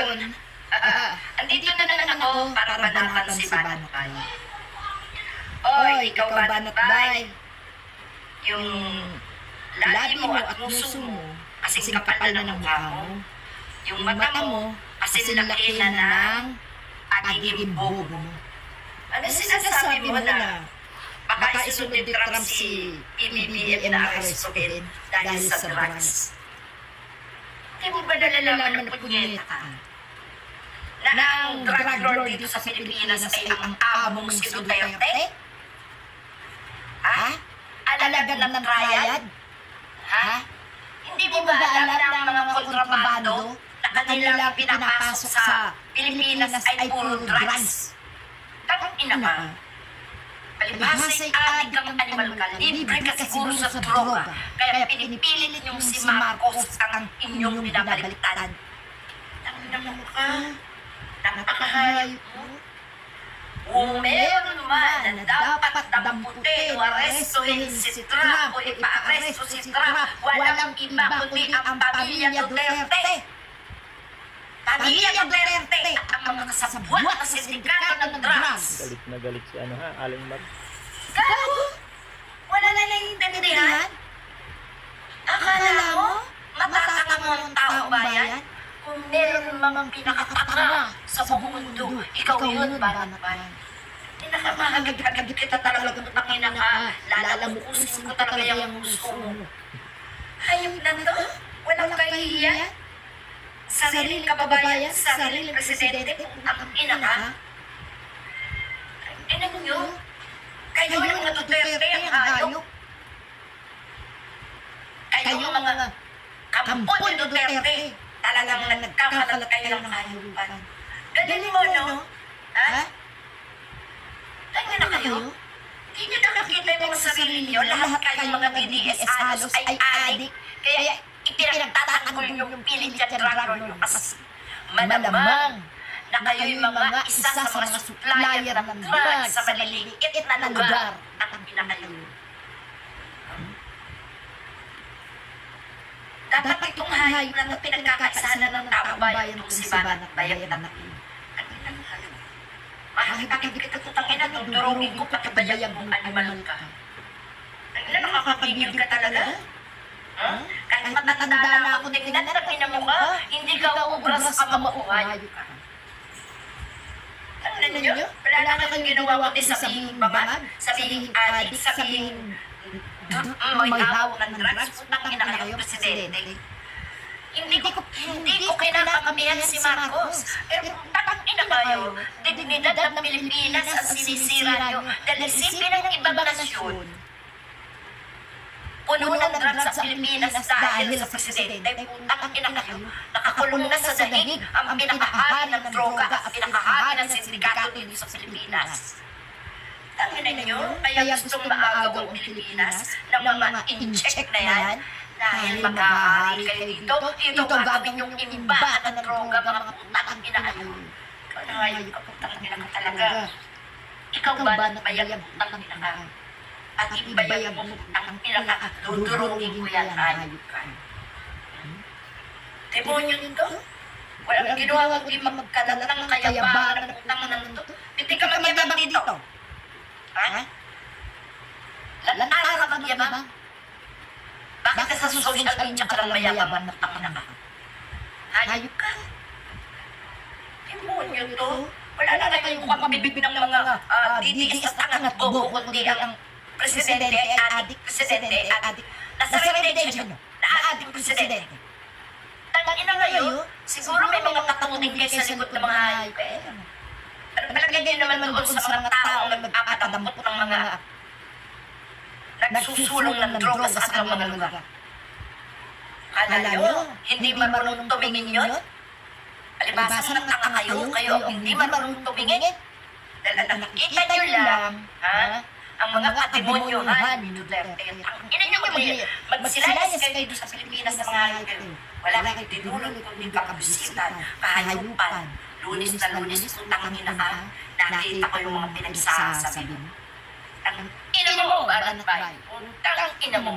ngayon, andito na naman ako para banatan si Banatbay. Oy, ikaw Banatbay. Yung labi mo at nguso mo, kasing kapal na ng mukha mo. Yung mata mo, kasing laki na ng pagiging bobo mo. Ano sinasabi mo na baka isunod ni Trump si PBBM na arestuhin dahil sa drugs? Hindi mo ba nalalaman na punyeta na ang drug lord dito sa Pilipinas ay ang amo mong si Duterte? Ha? Alagad ng triad? Ha? Hindi mo ba alam na ang mga kontrabando na kanilang pinapasok sa Pilipinas ay puro drugs? Tangang ina ka. Palibhasa'y adik ang animal ka, libre ka siguro sa droga, kaya pinipilit niyong si Marcos ang inyong binabaliktad. Tangang mo ka, napakahayop mo. Kung meron man na dapat damputin o arestuhin si Trump o ipa-aresto si Trump, walang iba kundi ang pamilya Duterte. Pamilya Duterte at ang mga kasabwat na sindikato ng drugs. Galit na galit si Aling Mar. Gago! Wala na naiintindihan? Akala mo, matatanga mo ang taong bayan? Kung meron mang pinakatanga sa buong mundo, ikaw yun, Banatbay. Pinakamahagad kita talaga ng pangina ka, lalamukusin ko talaga yung gusto mo. Hayop na to, walang kahihiyan. Sariling kababayan, sariling presidente, ang ina ka. Ina nyo, kayo ang mga Duterte ang hayop. Kayo mga kampon ng Duterte, talagang nagkakalat kayo ng hayupan. Galing mo, no? Ha? Ganyan na kayo? Hindi nyo nakakita yung mga sarili nyo, lahat kayong mga DDS halos ay adik. Kaya ipinagtatanggol yung pilit at drug lord kasi malamang na kayo yung mga isa sa mga supplier ng drugs sa maliliit na lugar at pinakayo. Dapat itong hayop na pinagkakaisahan ng taong bayan itong si Banatbay at anak niyo. Mahigit kita tutang ina, durugin ko patabayag mong animal ka. Ang ina, nakakapigil ka talaga? Kahit matanda na ako tingnan na ina mo ka, hindi ka ubras ka mamuhay. Ang ina nyo, wala na kayong ginawa kundi sabihin bangag, sabihin adik, sabihin may hawak ng drugs, utang ina kayo, presidente. Hindi ko kinakampihan si Marcos. Pero patang ina kayo, dignidad ng Pilipinas ang sinisira nyo. Dahil isipin ng ibang nasyon, puno ng drugs sa Pilipinas dahil sa presidente. Patang ina kayo, nakakulong na sa dahig ang pinakahari ng droga at pinakahari ng sindikato dito sa Pilipinas. Tangina nyo, kaya gustong maagaw ang Pilipinas ng mga in-check na yan. Dahil maghahari kayo dito, ito gagawin yung imba ng droga, mga putang pinakayo. Ikaw na nga yung kaputang pinaka talaga. Ikaw ba na bayang putang pinaka? At ibayang putang pinaka, dudurugin ko yan, hayop ka. Demonyo nito? Walang ginawa kundi magkalat ng kayabangan ng putang na nito. Hindi ka magyabang dito. Ha? Lantara ka magyabang? Bakit ka sa social media ka lang mayaman ng tangina ka? Hayop ka? Demonyo to? Wala na kayong mukhang bibig ng mga DDS at tangat bobo, kundi ang presidente ay adik, presidente ay adik. Nasa reputation nyo, na adik presidente. Tangina kayo, siguro may mga katamuting kayo sa likod ng mga hayop eh. Pero palagay nyo naman doon sa mga taong nagpapadampot ng mga nagsusulong ng droga sa kanilang mga lugar. Kala nyo, hindi marunong tumingin yun? Palibasa ng tanga kayo hindi marunong tumingin? Dahil nakikita nyo lang, ang mga kademonyohan ni Duterte. Ang ina nyo magsilayas kayo dito sa Pilipinas na mga hayop kayo. Wala kayo tinulong kundi kakabisitan, kahayupan. Lunis na lunis, utang ina ka, nakita ko yung mga pinagsasabi mo. Ang ina mo, Banatbay, utang ina mo.